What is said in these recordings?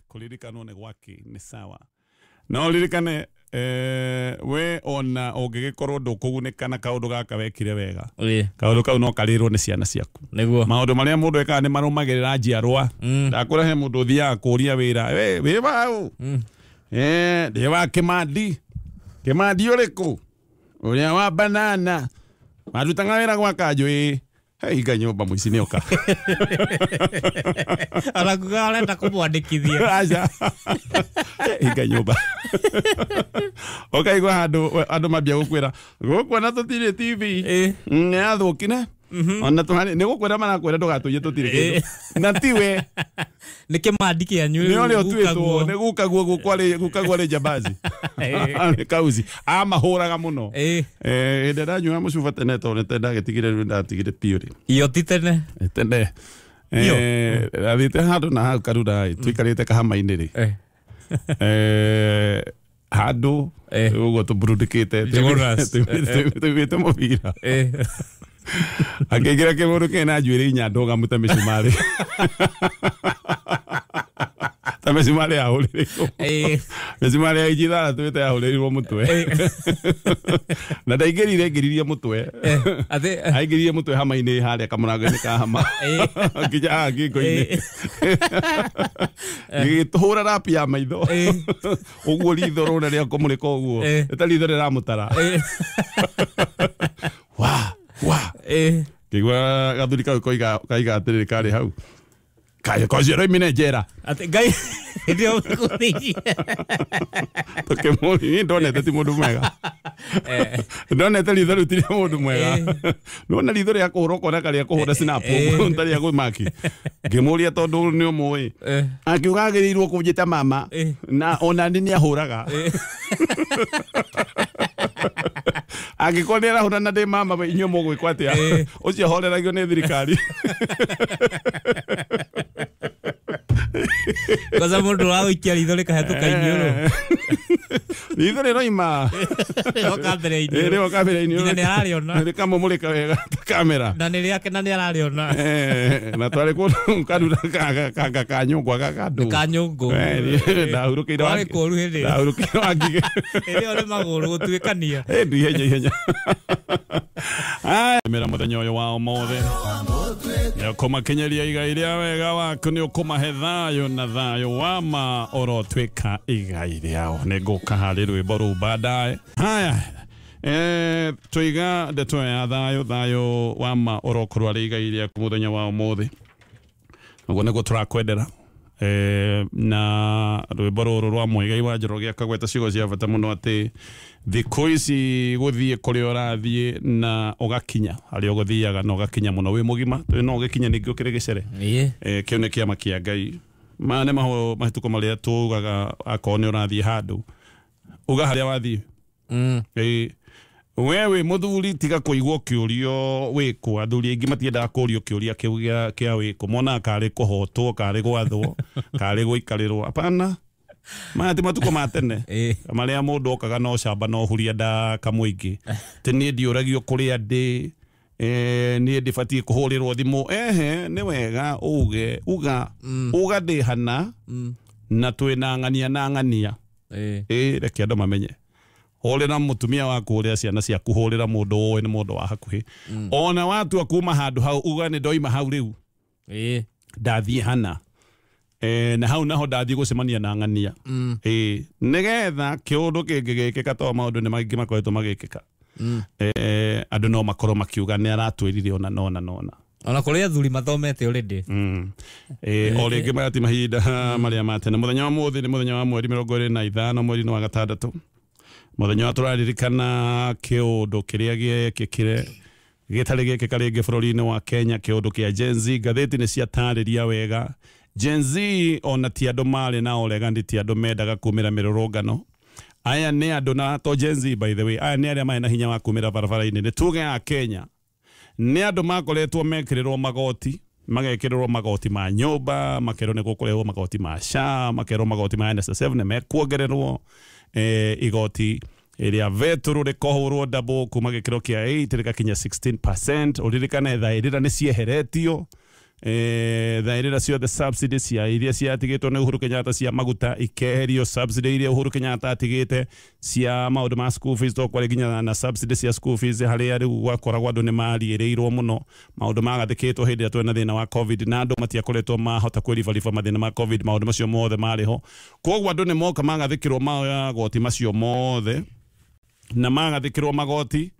Kuririkana ne gwaki ni sawa no ririkane we ona ongigikorwo ndukugunekana kaundu gaka wekire wega kaundu kau no karirwo ni ciana ciaku niguo maundu maria mundu ekaga ni marumagirira njiarwa ndakura he mundu thia kuria wira we bau ndi wa Kimandi uriku uria wa banana marutanga wira gwa kanjui Iga nyumba muici ni oka. Arakuga arenda kumwandikithia. Aja. Iga nyumba. Okay go andu mabia gukwira. Gukwona tutire TV. Ni athukine. Ona tuhani ni gukwira mana kwira ndugatuye tutire kindu. Na tiwe. Ni Kimandi kianyu. Ni ole otwetwo ni gukaguo gukagwale jambazi. Kauzi amahuraga muno. Ndera nyua mucuba tene to netenda getigire ndatigire piuri. Iyo titene. Tene. Athite handu na hau karura twikarite kahama-ini ri. Handu uguo tuburudikite tuwite mubira. Akigira kimuru kena njuire inya ndoga muta micumari. Tamecumari ahuririrwo. Mecumari aijira twite ahuririrwo mutwe. Na ndaingiririe mutwe. Aingiririe mutwe hama-ini haria kamurango-ini ka hama. Ngija ngingo-ini. Ngituhura rap ya maitho. Uguo ritho rona ria kumurika uguo. Eta ritho riramutara. Kigwa gathuri kau kaiga atiriri kari hau. Kaya kozero imine njera. Ati ngai ndio kuthi. Tukemuri ndonete ti mundu mwega. Ndonete ritho rutire mundu mwega. Nona ritho ria kuhuroko na kari kuhura snap ntari ya gwimaki. Ngimuria tondu ni umui. Akiuga agirirwo kujita mama na ona ni ahuraga. Agikonera hona ndi mama inyo mugwikwa atia. Ucio horeragio ni thirikari. Koza mundu wa ikia ritho rikahatuka iniuru. Ritho riroima. Rio kamera-ini. Ina ni arariona. Rikamumurika wega kamera. Na ni riake na ni arariona. Na twari kundu karura kanyungwa gakandu. Kanyungu. Ndahurukire wari koru hindi. Ndahurukire wangige. Iri ore maguru gutwikania. Ndi ihenya. Mera muthenya uyu wa umothe. Kumakinyeria igai ria wega waku ni ukumahe thayo na thayo wama orotwika igai riao ni nguka hari rwimbo ru baadaye. Haya twiga ndeto ya thayo wama orokorwo ari igai riaku muthenya wa umuthi. Uguo niguo turakwendera na rwimbo ruru rwa Muigai wa Njoroge akagweta ciugo cia bata muno ati thikũ ici guthie kuria urathie na ugakinya ari uguthiaga na ugakinya muno wi mugima no ugikinya ningi ukire gicere kiu ni kiama kia Ngai mane maho mahituko maria tugaga akone urathie handu uga haria wathie wewe muthuri tiga kuigwo kiurio wiko athuri aingi matiendaga kurio kiuria kiu kia wiko mona kari kuhotwo kari gwathwo kari guikarirwo apana mati matuko matene maria mundu okaga no camba no huria nda kamuingi tini ndiuragio kuria ndi ni ndibati kuhurirwo thimu ni wega uga ndi hana na twina ng'ania reke andu mamenye horera mutumia waku uria ciana ciaku horera mundu owe ni mundu wa hakuhi ona watu akuma handu hau uga ni ndoima hau riu ndathie hana na hau naho ndathie gucemania na ng'ania nigetha kiundu kingigikika to maundu ni maingi makoretwo magikika andu no makorwo makiuga ni aratwirire ona ona kuria athuri mathomete already o ringi magati mahinda maria matene muthenya wa muthi ni muthenya wa mweri 25 mweri wa gatandatũ muthenya wa turaririkana kiundu kiria giekikire gitari gikika ringi bururi-ini wa Kenya kiundu kia Gen Z ngathĩti ni ciatariria wega Gen Z ona ti andu mari na oregani ti andu mendaga kumira mirurungano aya ni andu na to Gen Z by the way aya ni aria mena hinya wa kumira barabara-ini ni tuge ya Kenya ni andu makoretwo mekirirwo magoti magekirwo magoti ma nyumba makero ni gukurehwo magoti ma SHA makero magoti ma NSSF ne mekuongererwo igoti iria veturu rikohurwo double kuma gikiro kia 8 rikakinya 16% uririkana tha irira ni cieheretio thairira ciothe subsidy cia iria ciatigitwo nĩ Uhuru Kenyatta cia maguta ikeherio subsidy iria Uhuru Kenyatta atigite cia maundu ma school fees to kwari ginya na subsidy cia school fees haria riu gwakoragwo andu ni mariĩrĩirwo muno maundu magathikitwo hindi atwe na thina wa covid na andu matiakoretwo mahota kwĩribariba mathina ma covid maundu macio mothe mariho koguo andu ni moka magathikirwo magoti macio mothe na magathikirwo magoti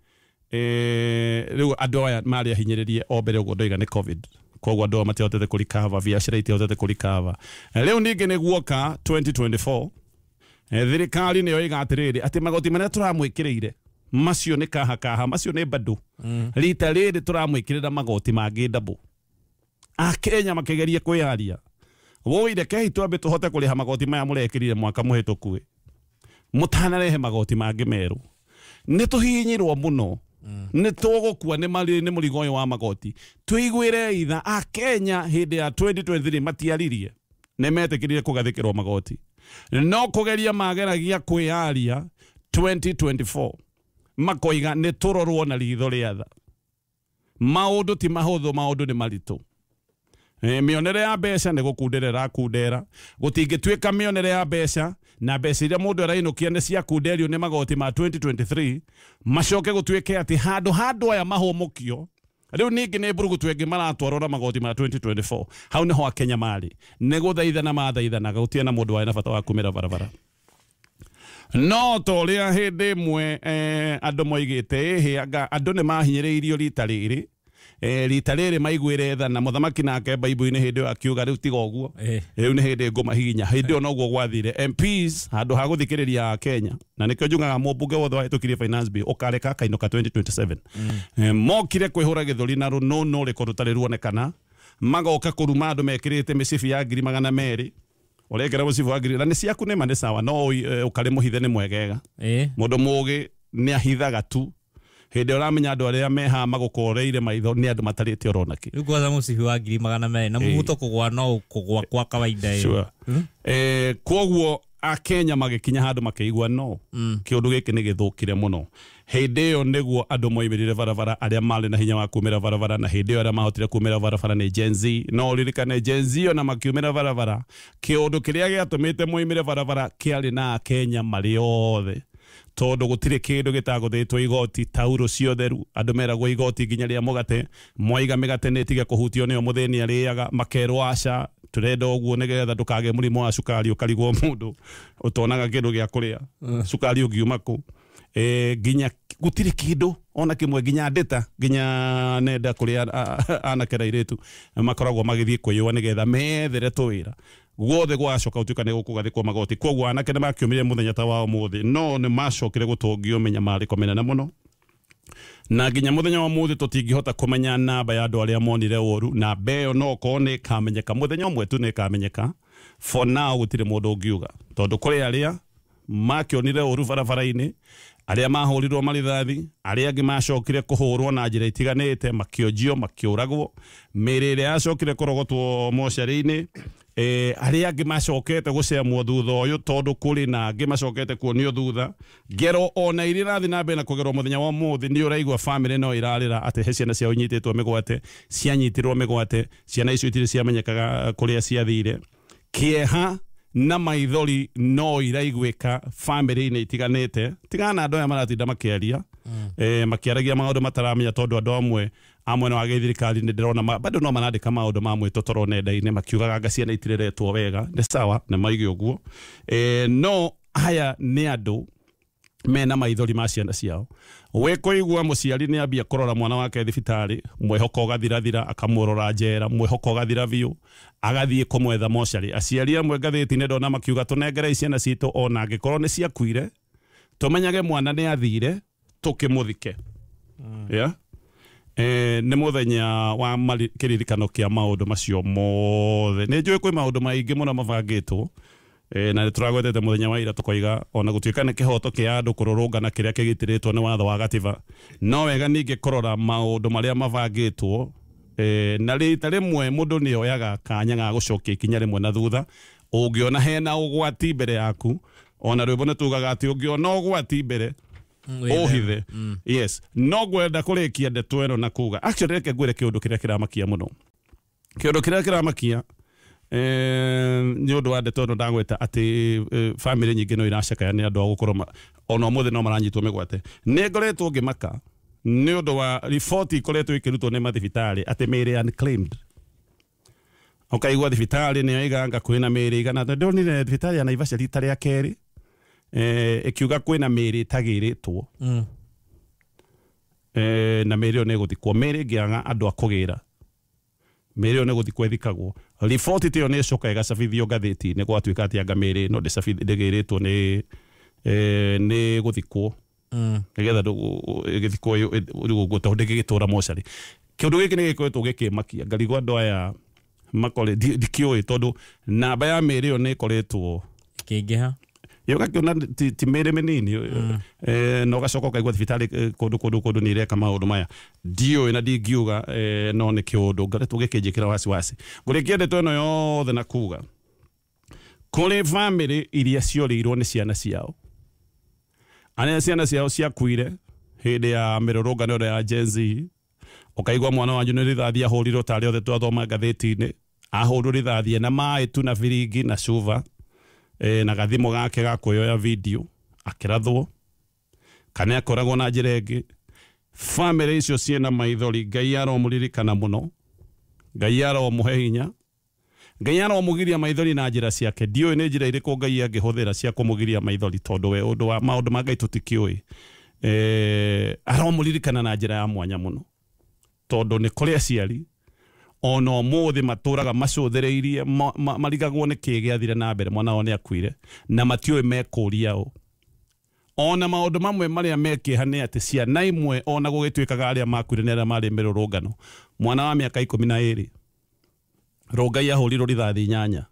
riu andu aya mari ahinyĩrĩrie o mbere ũguo ndoiga nĩ covid koguo andu matihotete kũrikava biacara itihotete kũrikava riu ningĩ nĩ guoka 2024 thirikari nĩyo ĩgatirĩrĩ atĩ magoti marĩa tũramwĩkĩrĩire macio nĩ kaha macio nĩ bado rita rĩrĩ tũramwĩkĩrĩra magoti mangĩ double Akenya makĩgeria kwĩyaria woire kehi twambe tũhote kũrĩha magoti maya mũrekĩrire mwaka mũhĩtũku mũtanarehe magoti mangĩ merũ nĩ tũhinyirwo mũno nĩ tũgũkua nĩ mũrigo ũyũ wa magoti twĩiguĩre itha Akenya hĩndĩ ya 2023 matiaririe nĩ metĩkĩrire kũgathĩkĩrwo magoti no kũgeria mageragia kwĩyaria 2024 makoiga nĩ tũrorwo na ritho rĩa tha maũndũ ti mahũthũ maũndũ nĩ maritũ mĩonere ya mbeca nĩ gũkunderera kundera gũtingĩtuĩka mĩonere ya mbeca na mbeca iria mũndũ arainũkia nĩ cia kunderio nĩ magoti ma 2023 macoke gũtuĩke atĩ handũ aya mahũmũkio riu ningĩ nĩ mburugutu ĩngĩ maratwarwo na magoti ma 2024 hau nĩho Akenya marĩ nĩ gũthaithana mathaithanaga gũtirĩ na mũndũ warĩ na bata wa kumĩra barabara no toria hĩndĩ ĩmwe andũ moigĩte ĩhĩ andũ nĩ mahinyĩrĩirio rita rĩrĩ maiguĩre tha na mũthamaki nake Bible-inĩ hĩndĩ ĩyo akiuga rĩu tiga ũguo rĩu nĩ hĩndĩ ngũmahihinya hĩndĩ ĩyo noguo gwathire MPs handũ ha gũthikĩrĩria Kenya na nĩkĩo njugaga mũmbunge wothe wahĩtũkirie finance bill ũkareka kainũka 2027 mokire kwĩhũra gĩthũri na rũnũnũ rĩko rũtarĩ ruonekana magoka kũruma andũ mekĩrĩte mĩcibi ya 200,000 ũrekera mũcibi wa ngiri na nĩ ciaku nĩ ma nĩ sawa no ũkarĩ mũhithe nĩ mwegega mũndũ mũgĩ nĩ ahithaga tu hĩndĩ ũramenya andũ arĩa meha magũkoreire maitho nĩ andũ matarĩte oronaki rĩu kwanza mũcibi wa 200,000 na mũhuto kũgwa no kũgwa kwa kawaida koguo Akenya magĩkinya handũ makĩigua no kĩũndũ gĩkĩ nĩ gĩthũkire mũno hĩndĩ ĩyo nĩguo andũ moimĩrire barabara arĩa marĩ na hinya wa kumĩra barabara na hĩndĩ ĩyo arĩa mahotire kumĩra barabara nĩ Gen Z no ririkane Gen Z ona makiumĩra barabara kĩũndũ kĩrĩa gĩatũmĩte moimĩre barabara kĩarĩ na Akenya marĩ othe tondu gutire kindu gitagũthĩtwo igoti tauro ciotheru andu meragwo igoti nginya rĩa mugate moiga migate nĩ tige kũhutio nĩyo mũthĩni arĩaga makerwo aca turenda ũguo nĩgetha ndũkage mũrimũ wa cukari ũkarigwo mũndũ ũtonaga kĩndũ gĩa kũrĩa cukari ũngiuma kũ nginya gutire kindu ona kimwe nginya ndeta nginya nenda kũrĩa anake na airĩtu makoragwo magĩthiĩ kwĩyũa nĩgetha methere tũwĩra guothe gwacoka utuika nĩ gũkũgathĩkwo magoti koguo anake nĩ makiumire mũthenya ta wa ũmũthĩ no nĩ macokire gũtũngio menya marĩko menene mũno na nginya mũthenya wa ũmũthĩ tũtingĩhota kũmenya namba ya andũ arĩa monire ũru na mbeyo no ko nĩ kamenyeka mũthenya ũmwe tu nĩ kamenyeka for now gũtirĩ mũndũ ũngiuga tondũ kũrĩ arĩa makĩonire ũru barabara-inĩ arĩa mahũrirwo marithathi arĩa angĩ macokire kũhũrwo na njĩra itiganĩte makĩonjio makĩũragwo mĩrĩ ĩrĩa yacokire kũrogotwo mocarĩ-inĩ arĩa angĩ macokete gũcemwo thutha ũyũ tondũ kũrĩ na angĩ macokete kuonio thutha ngero ona iria irathi na mbere na kũgerwo mũthenya wa ũmũthĩ nĩ ũraigua famĩlĩ no irarĩra atĩ he ciana ciao inyitĩtwo mĩgwate cianyitirwo mĩgwate ciana icio itirĩ ciamenyekaga kũrĩa ciathire kĩeha na maithori no iraiguĩka famĩlĩ-inĩ itiganĩte tigana na andũ aya maratinda makĩaria makiaragia maũndũ mataramenya tondũ andũ amwe no age thirikari nĩ ndĩrona bado no manandĩka maũndũ ma mwĩtotoro nenda-inĩ makiugaga anga ciana itireretwo wega nĩ sawa nĩ maige ũguo no haya nĩ andũ mena maithori ma ciana ciao wĩkũigua mũciari nĩ ambia kũrora mwana wake thibitarĩ mwĩhoko ũgathirathira akamũrora njera mwĩhoko ũgathira biũ agathiĩ kũmwetha mocarĩ aciari amwe ngathĩti-inĩ ndona makiuga tũnengere ciana citũ ona angĩkorwo nĩ ciakuire tũmenyage mwana nĩ athire tũkĩmũthike nĩ mũthenya wa kĩririkano kĩa maũndũ macio mothe nĩ njũĩ kwĩ maũndũ maingĩ mũno mabangĩtwo na nĩ tũragwetete mũthenya wa ira tũkoiga ona gũtuĩka nĩ kĩhoto kĩa andũ kũrũrũngana kĩrĩa kĩgitĩrĩtwo nĩ watho wa gatiba no wega ningĩ kũrora maũndũ marĩa mabangĩtwo na rita rĩmwe mũndũ nĩ oyaga kanya ga gũcokia ikinya rĩmwe na thutha ũngĩona hena ũgwati mbere yaku ona rwĩmbo nĩ tugaga atĩ ũngĩona ũgwati mbere ũhithe yes no gwenda kũrĩkia ndeto ĩno na kuga actually reke ngwĩre kĩũndũ kĩrĩa kĩramakia mũno Kĩũndũ kĩrĩa kĩramakia nĩ ũndũ wa ndeto ĩno ndagweta atĩ bamĩrĩ nyingĩ no iracakaya nĩ andũ a gũkorwo ona ũmũthĩ no maranyitwo mĩgwate. Nĩ ngoretwo ngĩmaka nĩ ũndũ wa riboti ikoretwo ikĩrutwo nĩ mathibitarĩ atĩ mĩĩrĩ unclaimed. Ũkaigua thibitarĩ nĩyo iganga kwĩna mĩĩrĩ igana. Ndonire thibitarĩ ya Naivasha rita rĩa kerĩ ĩkiuga kwĩna mĩĩrĩ ĩtagĩrĩtwo na mĩĩrĩ ĩyo nĩ ĩgũthikwo. Mĩĩrĩ ĩngĩaga andũ a kũgĩra, mĩĩrĩ ĩyo nĩ ĩgũthikwo ĩthikagwo. Riboti ĩyo nĩ ĩcoka ĩgacabithio ngathĩti-inĩ gwatuĩka atĩ anga mĩĩrĩ ĩno ndĩgĩrĩtwo nĩ gũthikwo nĩgetha ĩgĩthikwo tondũ ndĩgĩgĩtũra mocarĩ. Kĩũndũ gĩkĩ nĩ gĩkoretwo gĩkĩmakia ngarigwo andũ aya ndikĩũĩ tondũ namba ya mĩĩrĩ ĩyo nĩ ĩkoretwo Kĩingĩha. Ũgakĩona ti mĩĩrĩ mĩnini na ũgacoka ũkaigua thibitarĩ kũndũ nĩ ireka maũndũ maya. Ndiũĩ na ndingiuga no nĩ kĩũndũ ngoretwo gĩkĩnjĩkĩra wasiwasi. Ngũrĩkia ndeto ĩno yothe na kuga kũrĩ bamĩrĩ iria ciorĩirwo nĩ ciana ciao, arĩa ciana ciao ciakuire hĩndĩ ya mĩrũrũngano ĩyo ya Gen Z. Ũkaigua mwana wanyu nĩ rithathi ahũrirwo tarĩ othe twathoma ngathĩti-inĩ, ahũrirwo rithathi na maĩ tu na biringi na cuba na gathimo gake ga kuoya video akĩrathwo kana akoragwo na njĩra ĩngĩ. Bamĩrĩ icio ciĩna maithori, Ngai aromũririkana mũno, Ngai aromũhe hinya, Ngai aromũgiria maithori na njĩra ciake. Ndiũĩ nĩ njĩra irĩkũ Ngai angĩhũthĩra cia kũmũgiria maithori tondũ we ũndũ wa maũndũ ma Ngai tũtikĩũĩ. Aromũririkana na njĩra ya mwanya mũno tondũ nĩ kũrĩ aciari ona ũmũthĩ matũraga macũthĩrĩirie marigagwo nĩ kĩĩ gĩathire na mbere mwana wao nĩ akuire na matiũĩ mekũria ũ. Ona maũndũ mamwe marĩa mekĩha nĩ atĩ ciana imwe ona gũgĩtuĩkaga arĩa makuire nĩ arĩa marĩ mĩrũrũngano. Mwana wa mĩaka 12 Rongai ahũrirwo rithathi 8.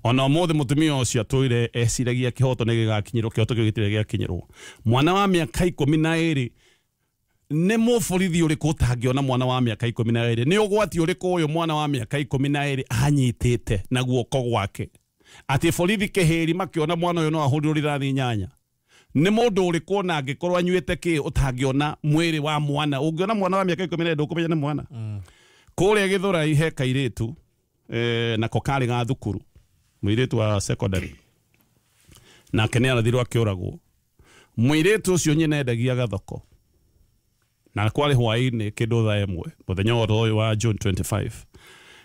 Ona ũmũthĩ mũtumia ũcio atũire eciragia kĩhoto nĩ gĩgakinyĩrwo, kĩhoto kĩu gĩtirĩ gĩakinyĩrwo. Mwana wa mĩaka 12 nĩ mũborithi ũrĩkũ ũtangĩona mwana wa mĩaka 12? Nĩ ũgwati ũrĩkũ ũyũ mwana wa mĩaka 12 anyitĩte na guoko gwake atĩ borithi kĩhĩri makĩona mwana ũyũ no ahũrirwo rithathi 8? Nĩ mũndũ ũrĩkũ ona angĩkorwo anyuĩte kĩ ũtangĩona mwĩrĩ wa mwana? Ũngĩona mwana wa mĩaka 12 ndũkũmenya nĩ mwana. Kũrĩa Gĩthũrai he kairĩtu nako karĩ ga thukuru, mũirĩtu wa secondary, nake nĩ arathirwo akĩũragwo. Mũirĩtu ũcio nyina endagia gathoko na kwarĩ hwaĩ-inĩ kĩndũ thaa 1 mũthenya ũyũ wa June 25.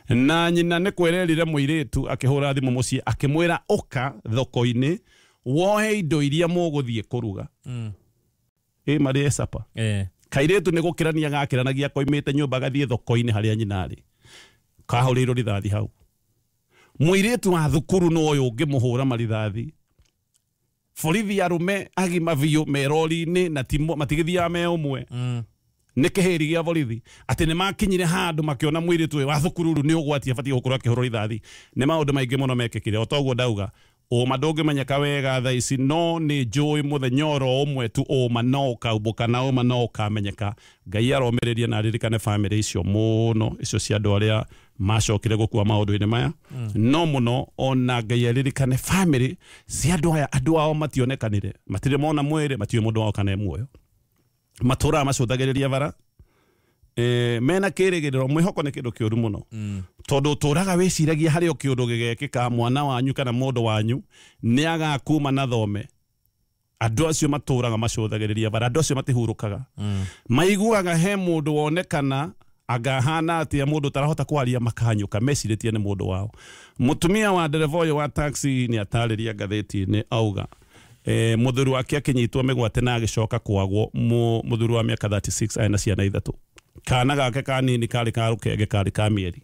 Na nyina nĩ kwererire mũirĩtu akĩhũra thimũ mũciĩ akĩmwĩra ũka thoko-inĩ wohe indo iria mũgũthiĩ kũruga marĩ capa. Kairĩtu nĩ gũkĩrania gakĩranagia koimĩte nyũmba gathiĩ thoko-inĩ harĩa nyina arĩ, kahũrĩirwo rithathi hau. Mũirĩtu wa thukuru no ũyũ ũngĩmũhũra marithathi. Borithi arũme agima biũ merori-inĩ na matigĩthiaga me ũmwe. Nĩ kĩhĩri gĩa borithi atĩ nĩ makinyire handũ makĩona mũirĩtu ũyũ wa thukuru nĩ ũgwati abatiĩ gũkorwo akĩhũrwo rithathi. Nĩ maũndũ maingĩ mũno mekĩkire, o toguo ndauga ũma ndũngĩmenyeka wega thaa ici, no nĩ njũĩ mũthenya oro ũmwe tu ũma no ũkaũmbũka na ũma no ũkamenyeka. Ngai aromĩrĩrie na aririkane bamĩrĩ icio mũno, icio cia andũ arĩa macokire gũkua maũndũ-inĩ maya. No mũno ona Ngai aririkane bamĩrĩ cia andũ aya, andũ ao mationekanire, matirĩ mona mwĩrĩ, matiũĩ mũndũ wao kana muoyo, matũraga macũthagĩrĩria bara mena kĩrĩgĩrĩro. Mwĩhoko nĩ kĩndũ kĩũru mũno tondũ ũtũraga wĩciragia harĩ o kĩũndũ gĩgekĩka mwana wanyu kana mũndũ wanyu nĩ agakuma na thome. Andũ acio matũraga macũthagĩrĩria bara, andũ acio matihurũkaga. Maiguaga he mũndũ wonekana agahana atĩ mũndũ tarahota kwaria makanyũka mecirĩtie nĩ mũndũ wao. Mũtumia wa ndereva ũyũ wa taxi nĩ atarĩria ngathĩti-inĩ auga mũthuri wake akĩnyitwo mĩgwate na agĩcoka kwagwo. Mũthuri wa mĩaka 36 arĩ na ciana 3. Kana gake kanini karĩ ka rũkenge karĩ ka mĩeri.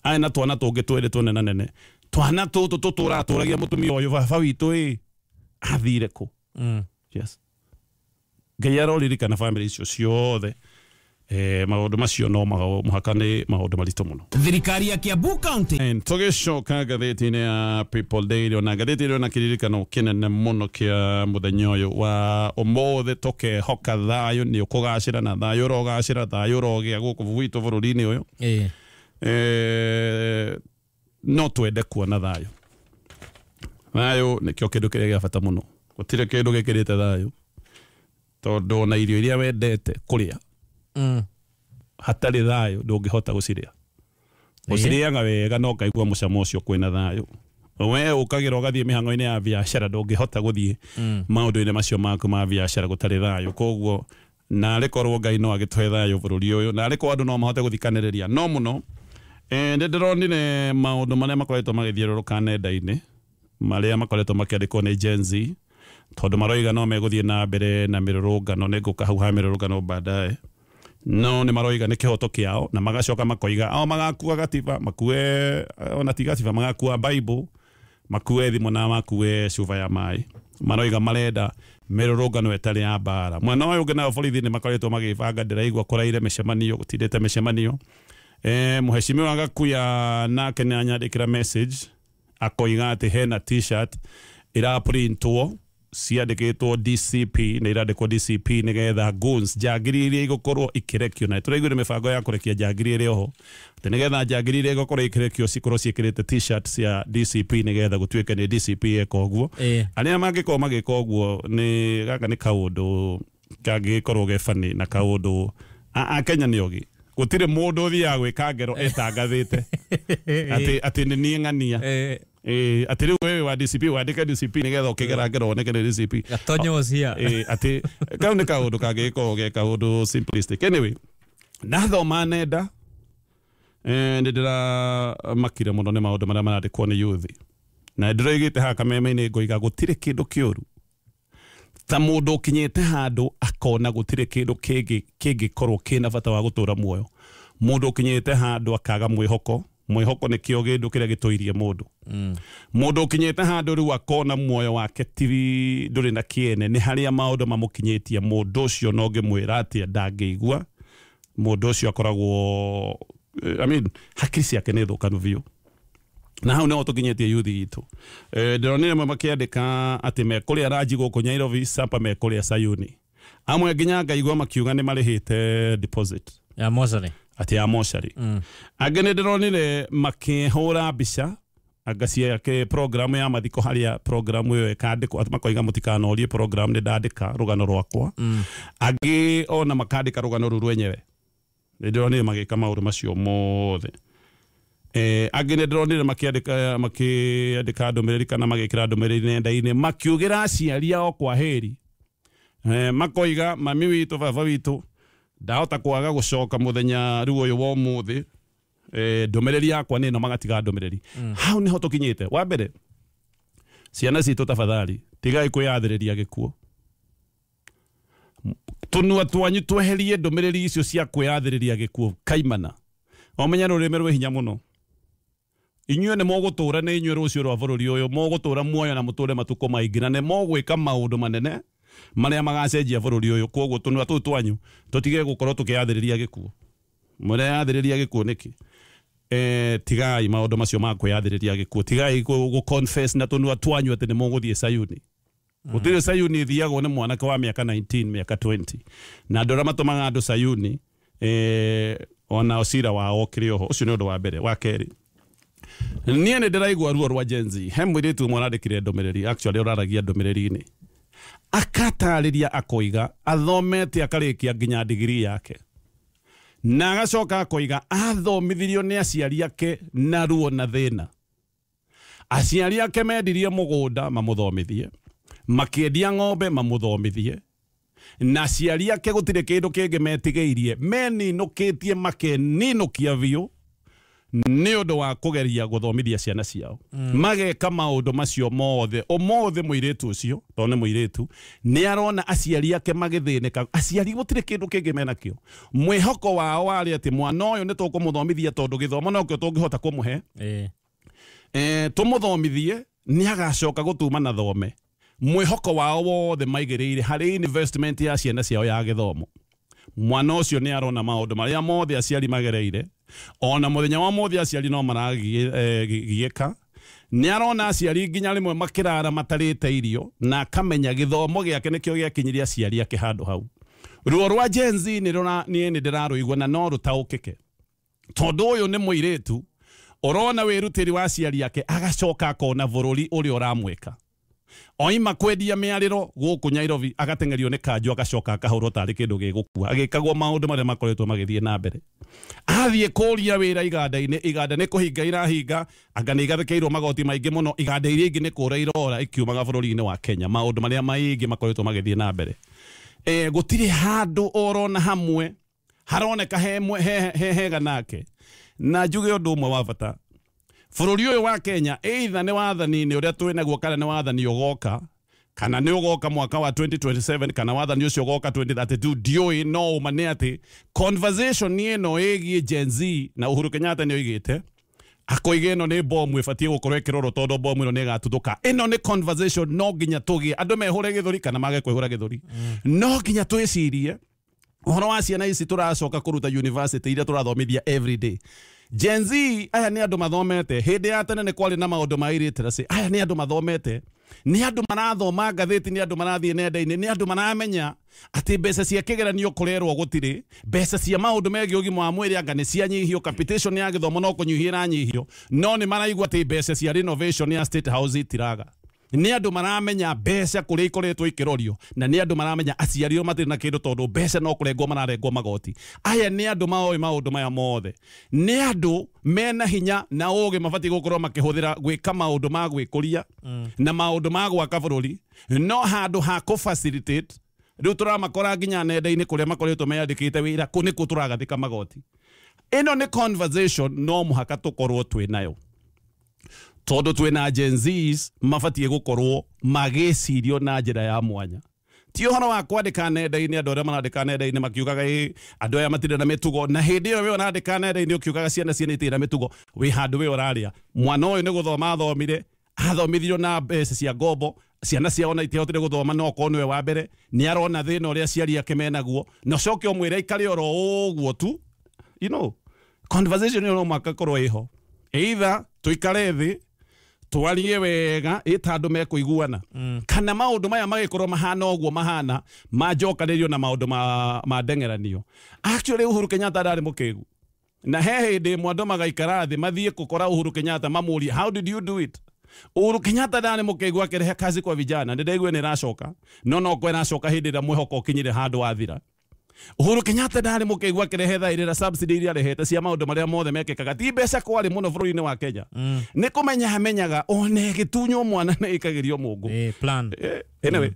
Arĩ na twana tũngĩ twĩrĩ tũnene nene. Twana tũtũ tũtũratũragia mũtumia ũyũ baba witũ athire kũ? Yes. Ngai aroririkana bamĩrĩ icio ciothe. Maũndũ macio no mũhaka nĩ maũndũ maritũ mũno. Thirikari ya Kiambu County tũgĩcoka ngathĩti-inĩ ya People Daily, ona ngathĩti-inĩ na kĩririkano kĩnene mũno kĩa mũthenya ũyũ wa ũmũthĩ, tũkehoka thayũ nĩ ũkũgacĩra na thayũ ũrogacĩra, thayũ ũrogĩa gũkũ gwitũ bũrũri-inĩ ũyũ. No twende kuona thayũ. Thayũ nĩkĩo kĩndũ kĩrĩa gĩa bata mũno. Gũtirĩ kĩndũ gĩkĩrĩte thayũ tondũ na irio iria wendete kũrĩa hatarĩ thayũ ndũngĩhota gũcirĩa. Ucirianga wega no kaigua mucamo ucio kwina thayo. We ukagira ugathie mihango-ini ya biashara ndungihota guthie maundu-ini macio maku ma biashara gutari thayo. Koguo na rekorwo Ngai no agitwe thayo bururi uyu na rekorwo andu no mahote guthikaniriria no muno ndironire maundu maria makoretwo magithiururuka nenda-ini maria makoretwo makiandikwo ni Gen Z tondu maroiga no meguthie na mbere na mirurungano ninguka hau ha mirurungano baadaye no ni maroiga ni kihoto kiao na magacoka makoiga ao magakua gatiba makue ona ti gatiba magakua Bible makue thimu na makue cuba ya mai maroiga marenda mirurungano etari ya bara mwana uyu ngina borithi ni makoretwo magibanga ndiraigua kuraire micemanio gutindite micemanio muheshimiwa Gakuya nake ni anyandikira message akoiga ati hena t-shirt ira printwo ciandikitwo DCP na irandikwo DCP nigetha goons njagiri iria igukorwo ikirekio na turaigwire mibango ya kurekia njagiri iria ho ati nigetha njagiri iria igukorwo ikirekio cikorwo ciikirite t-shirt cia DCP nigetha gutuike ni DCP ekoguo aria mangikorwo magika uguo ni gaka ni kaundu kangikorwo gefani na kaundu Kenya ni ogi gutire mundu thia gwika ngero etangathite ati ni nie ng'ania ati riu wewe wa DCP wandike DCP nigetha ukigera ngero oneke ni DCP gatonyo cia ati kau ni kaundu kangiko ge kaundu simplistic anyway nathoma nenda ndira makire muno ni maundu maria marandikwo ni youth na ndiroigite ha kameme-ini ngoiga gutire kindu kiuru ta mundu kinyete handu akona gutire kindu kingikorwo kina bata wa gutura muoyo mundu kinyete handu akaga mwihoko ni kio gindu kiria gitoirie mundu mundu kinyete handu riu akona muoyo wake tivi nduri na kiene ni haria maundu mamukinyetie mundu ucio no ngimwira ati ndangeigua mundu ucio akoragwo hakiri ciake ni thukanu biu na hau no tukinyetie youth itu ndironire makiandika ati mekuria raji guku Nairobi sapa mekuria Sayuni amwe nginya ngaigua makiuga ni marihite deposit ya moshari ati ya moshari agene ndironire makihura mbica agacia ke program ya mathiko haria program yo ekandikwo atmakoiga mutikana orie program ni ndandika rugano rwakwa agi ona makandika rugano rwenyewe ndironire magika mauru macio mothe agene ndironire makiandika ndumiriri kana magikira ndumiriri nenda-ini makiugira aciari ao kwa heri makoiga mami witu baba witu ndahota kwaga gucoka muthenya riu uyu wa umuthi ndumiriri yakwa nino magatiga ndumiriri hau niho tukinyite wa mbere ciana citu tafadhali tigai kuyathiriria gikuo tunua twanyu tweherie ndumiriri icio cia kuyathiriria gikuo kaimana omenya rurime rwe hinya muno inyuĩ nĩ mũgũtũra nĩ inyuĩ rũciũ rwa bũrũri ũyũ mũgũtũra muoyo na mũtũre matukũ maingĩ na nĩ mũgwĩka maũndũ manene marĩa magacenjia bũrũri ũyũ koguo tũnua tũu twanyu tũtige gũkorwo tũkĩyathĩrĩria gĩkuũ mũreyathĩrĩria gĩkuũ nĩkĩ tigai maũndũ macio ma kwĩyathĩrĩria gĩkuũ tigai gũ-confess na tũnua twanyu atĩ nĩ mũgũthiĩ Sayuni gũtirĩ Sayuni thiagwo nĩ mwanake wa mĩaka 19 mĩaka 20 na andũ arĩa matũmaga andũ Sayuni ona ũcira wao kĩrĩ oho ũcio nĩ ũndũ wa mbere wa kerĩ niĩ nĩ ndĩraigua ruo rwa Gen Z he mũirĩtu mwarandĩkire ndũmĩrĩri actually ũraragia ndũmĩrĩri-inĩ akatarĩria akoiga athomete akarĩkia nginya degree yake na agacoka akoiga athomithirio nĩ aciari ake na ruo na thĩna aciari ake mendirie mũgũnda mamũthomithie makĩendia ng'ombe mamũthomithie na aciari ake gũtirĩ kĩndũ kĩngĩ metigĩirie meninũkĩtie makeninũkia biũ nĩ ũndũ wa kũgeria gũthomithia ciana ciao mageka maũndũ macio mothe ũmothe mũirĩtu ũcio tondũ nĩ mũirĩtu nĩ arona aciari ake magĩthĩnĩka aciari gũtirĩ kĩndũ kĩngĩ menakĩo mwĩhoko wao warĩ atĩ mwana ũyũ nĩ tũkũmũthomithia tondũ gĩthomo nokĩo tũngĩhota kũmũhe tũmũthomithie nĩ agacoka gũtuma na thome mwĩhoko wao wothe maigĩrĩire harĩ investment ya ciana ciao ya gĩthomo mwana ũcio nĩ arona maũndũ marĩa mothe aciari magereire ona muthenya wa mothe aciari no maragieka ni arona aciari nginya rimwe makirara matarite irio na akamenya githomo giake nikio giakinyiria aciari ake handu hau ruo rwa Gen Z ni ndiraruigwa na no rutaukike tondu uyu ni muiritu urona wirutiri wa aciari yake agacoka akona bururi uria uramweka oima kwendia miariro guku Nairobi agatengerio ni kanju agacoka akahurwo tari kindu gigukua agikagwo maundu maria makoretwo magithie na mbere athie kuria wira iganda ni kuhinga irahinga anga ni igathekeirwo magoti maingi muno iganda iria ingi ni kura irora ikiumaga bururi-ini wa Kenya maundu maria maingi makoretwo magithie na mbere gutiri handu orona hamwe haroneka hega nake na njuge undu umwe wa bata bururi uyu wa Kenya either ni wathani-ini uria twinaguo kana ni wathani ugoka kana ni ugoka mwaka wa 2027 kana wathani ucio ugoka 2032 dioi no mane ati conversation ni eno egi Gen Z na Uhuru Kenyatta ni oigite akoige eno ni bomu ifatie gukorwo ikiroro todo bomu ino ni gatuthuka eno ni conversation no nginya tugie andu mehure githuri kana mage kwihura githuri no nginya twicirie uhoro wa ciana ici turacoka kuruta university iria turathomithia every day Gen Z aya ni andu mathomete hindi ya tene ni kwari na maundu ma illiteracy aya ni andu mathomete ni andu marathoma ngatheti ni andu marathie nenda-ini ni andu maramenya ati mbeca cia kigeranio kurerwo gutiri mbeca cia maundu megi ugima wa mwiri anga ni cia nyihio capitation ya githomo no kunyihira nyihio no ni maraigua ati mbeca cia renovation ya State House itiraga ni andu maramenya mbeca kuri ikoretwo ikirorio na ni andu maramenya aciario matiri na kindu tondu mbeca no kurengwo mararengwo magoti aya ni andu maoi maundu maya mothe ni andu mena hinya na uge mabati gukorwo makihuthira gwika maundu ma gwikuria na maundu ma gwaka bururi no handu ha ku facilitate riu turamakora nginya nenda-ini kuria makoretwo meyandikite wira ku niku turagathika magoti ino ni conversation no muhaka tukorwo twinayo tondu twina Gen Zs mabatie gukorwo magicirio na njira ya mwanya ti uhoro wa kwandika nenda-ini andu aria marandika nenda-ini makiugaga andu aya matire na mitugo na hindi iyo we urandika nenda-ini ukiugaga ciana itire na mitugo wi handu we uraria mwana uyu ni guthoma athomire athomithirio na mbeca cia ngombo ciana ciao na itihotire guthoma no ko niwe wa mbere ni arona thina uria ciari ake menaguo no coke umwire ikare oro uguo tu you know conversation no makakorwo iho either tuikare thi twarie wega itandu mekuiguana kana maundu maya magikorwo mahana uguo mahana majokanirio na maundu ma ndengeranio actually Uhuru Kenyatta ndari mukigu na he hindi mwandu magaikara thi mathie gukora Uhuru Kenyatta mamuri how did you do it Uhuru Kenyatta ndari mukigu akirehe kazi kwa vijana ndigwe ni racoka no kwe racoka hindi ira mwihoko ukinyire handu wathira Uhuru Kenyatta ndari mukigu akirehe thairira subsidy iria rehete cia maundu maria mothe mekikaga ti mbeca kwari muno bururi-ini wa Kenya ni kumenya hamenyaga one gitunyo mwana ni ikagirio mungu plan anyway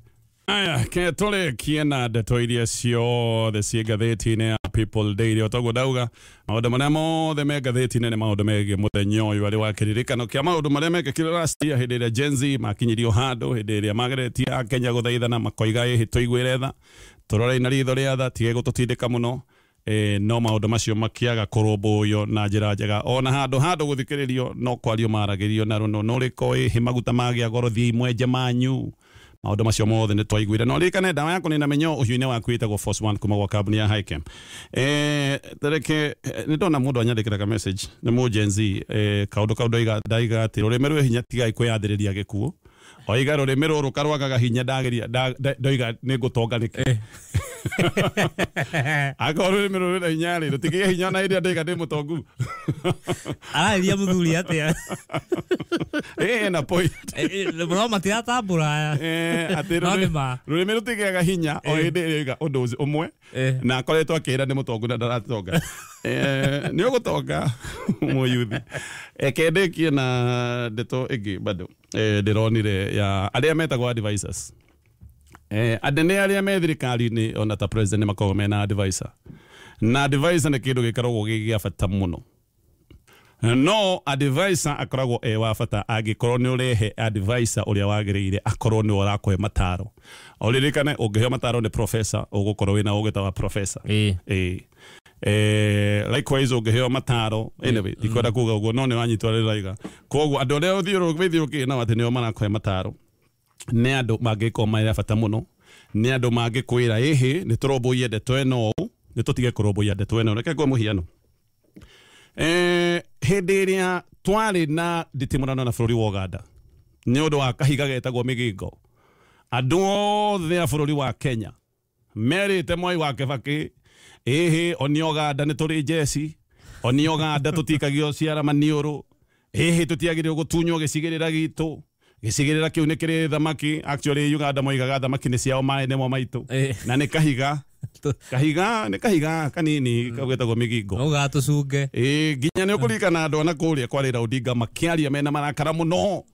aya ke tole kiena ndeto iria ciothe ciĩ ngathĩti-inĩ ya People Daily otaguo ndauga maũndũ marĩa mothe me ngathĩti-inĩ nĩ maũndũ megiĩ mũthenya ũyũ arĩ wa kĩririkano kĩa maũndũ marĩa mekĩkire last year hĩndĩ ĩrĩa Gen Z makinyirio handũ hĩndĩ ĩrĩa mageretie a Kenya gũthaithana makoiga tũiguĩre tha tũrore na ritho rĩa tha tige gũtũtindĩka mũno no maũndũ macio makiaga kũrũmbũiyo na njĩra njega ona handũ gũthikĩrĩrio no kwario maragĩrio na rũno no rĩko he maguta magĩa goro thiĩ mwenje manyu maundu macio mothe ni twaiguire no rikane ndawa yako ni namenyo uhiu-ini waku witagwo Force One kuma gwa kambuni ya Highcam tereke ni ndona mundu anyandikiraga message ni mu Gen Z kaundu ndaiga ati rurimi rwe hinya tigai kwiyandiriria gikuo oiga rurimi ruru karwagaga hinya ndageria ndoiga ni ngutonganike akorwo rurimi ruru na hinya ri rutigie hinya na iria ndaiga ndi mutongu araria muthuri atia na point bro matia tabura ati rurimi rutigiaga hinya o hindi iriga undu umwe na akoretwo akira ndi mutongu na ndaratonga ni ugutonga muyuthi kendekie na ndeto ingi bado ndironire ya aria metagwo advisors adene aria me thirikari-ini ona ta president makoragwo mena advisor na advisor ni kindu gikoragwo gia bata muno no advisor akoragwo wa bata angikorwo ni urehe advisor uria wagiriire akorwo ni urakwe mataro oririkane ungiheo mataro ni professor ugukorwo wina ugita wa professor likewise ungiheo mataro anyway ikwenda kuga uguo no ni wanyitwa riraiga koguo andu aria uthiuruki na ati nio marakwe mataro ni andu mangiko maira bata muno ni andu mangikwira ihi ni turomboie ndeto eno ni tutige kuromboia ndeto eno reke ngwe muhiano hindi iria twari na nditimurano na bururi wa Uganda ni undu wa kahiga getagwo Migingo andu othe a bururi wa Kenya merite Mwai wa Kibaki oni Uganda ni turi jesi oni Uganda tutikagio ciara maniuru tutiagirio gutunywo gicigirira gitu gicigirira kiu ni kiri thamaki actually Uganda moigaga thamaki ni ciao mai nemo maitu na ni kahiga ni kahiga kanini kagwetagwo migingo no gatucunge nginya ni ukurikana andu ana kuria kwa Raila Odinga makiaria mena marakara muno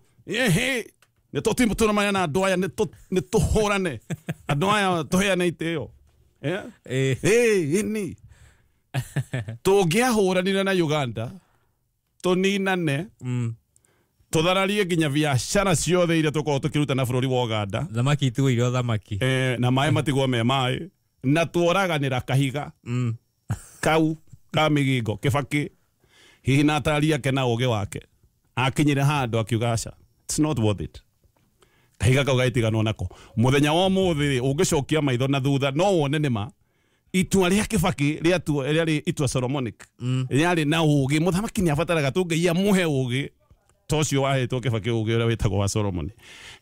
ni tutimutuna maya na andu aya ni tuhurane andu aya tuheane itio ini tungiahuranire na Uganda tuninane tuthararie nginya biacara ciothe iria tukorwo tukiruta na bururi wa Uganda thamaki tu irio thamaki na mai matigwo me mai na tuoraganira kahiga kau ka migingo Kibaki hihi na atari ake na uge wake akinyire handu akiuga aca it's not worth it kahiga kau gaitiganwo nako muthenya wa muthi ungicokia maitho na thutha no wone nima itua ria Kibaki ria tu ria itua Solomonic yari na uge muthamaki ni abataraga tungeia muhe uge tocio wahetwo Kibaki uge uria witagwo wa Solomon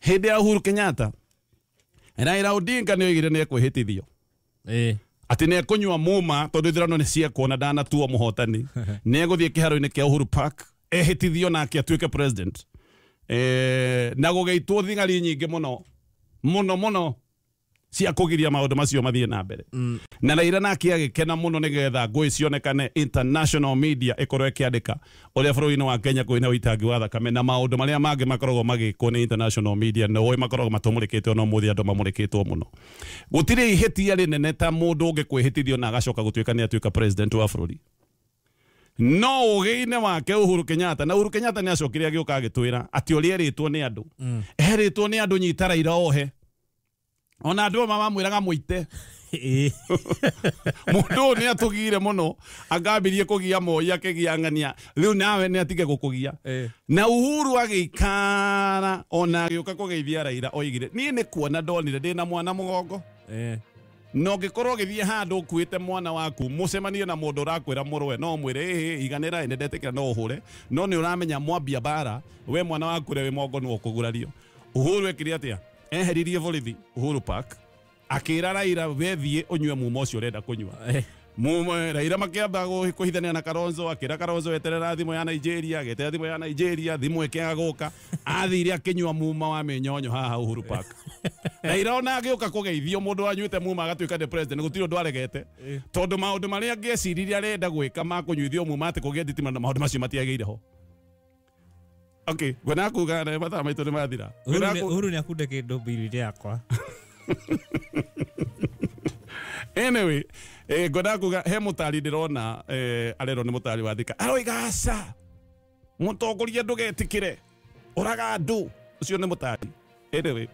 hindi ya Uhuru Kenyatta Raila Odinga ni oigire ni kwihitithio ati ni kunywa muma tondu ithurano ni ciekwo na ndanatua muhotani ni eguthie kiharo-ini kia Uhuru Park ehitithio nake atuike president na gugeitwo thingari nyingi muno cia kugiria maundu macio mathie na mbere na Raila nake agikena muno nigetha ngui cionekane international media ikorwo ikiandika uria bururi-ini wa Kenya kwina witangi wa thakame na maundu maria mangi makoragwo magikwo ni international media no oi makoragwo matumurikitwo no muthi andu mamurikitwo muno gutire ihitia rinene ta mundu ungikwihitithio na agacoka gutuika ni atuika president wa bururi no ugeine wake Uhuru Kenyatta na Uhuru Kenyatta ni acokire agiuka agitwira ati uria eritwo ni andu eritwo ni andu nyita Raila ohe ona andu mamwiraga muite mundu ni atugire muno agambirie kugia moya kegiangania riu nawe ni atige gukugia na Uhuru agikara ona agiuka kugeithia Raila oigire ni ni kuona ndonire ndina mwana mugongo no gikorwo githie handu kuite mwana waku mucemanie na mundu rakwira murwe no mwire iganira ine ndetekira no uhure no ni uramenya mwambia bara we mwana waku rewe mongo no kugurario Uhuru ekire atia eheririe borithi Uhuru Park akira Raila wethie unywe muma ucio urenda kunywa muma Raila makiamba kuhithania na Kalonzo akira Kalonzo eterera thimu ya Nigeria agetera thimu ya Nigeria thimu ikiaga guka athire akinywa muma wa minyonyo haha Uhuru Park Raila ona agiuka kugeithio mundu anywite muma agatuika the president gutiro ndo aregete tondu maundu maria angeciriria arenda gwika ma kunyuithio muma ati kugia thitima na maundu macio matiageire ho okay gwana kuga na mathaa maitu ni mathira Uhuru ni akunde kindu mbiri yakwa anyway gwana kuga he mutari ndirona arero ni mutari wa thika aroiga aca mutongoria ndugetikire uraga andu ucio ni mutari anyway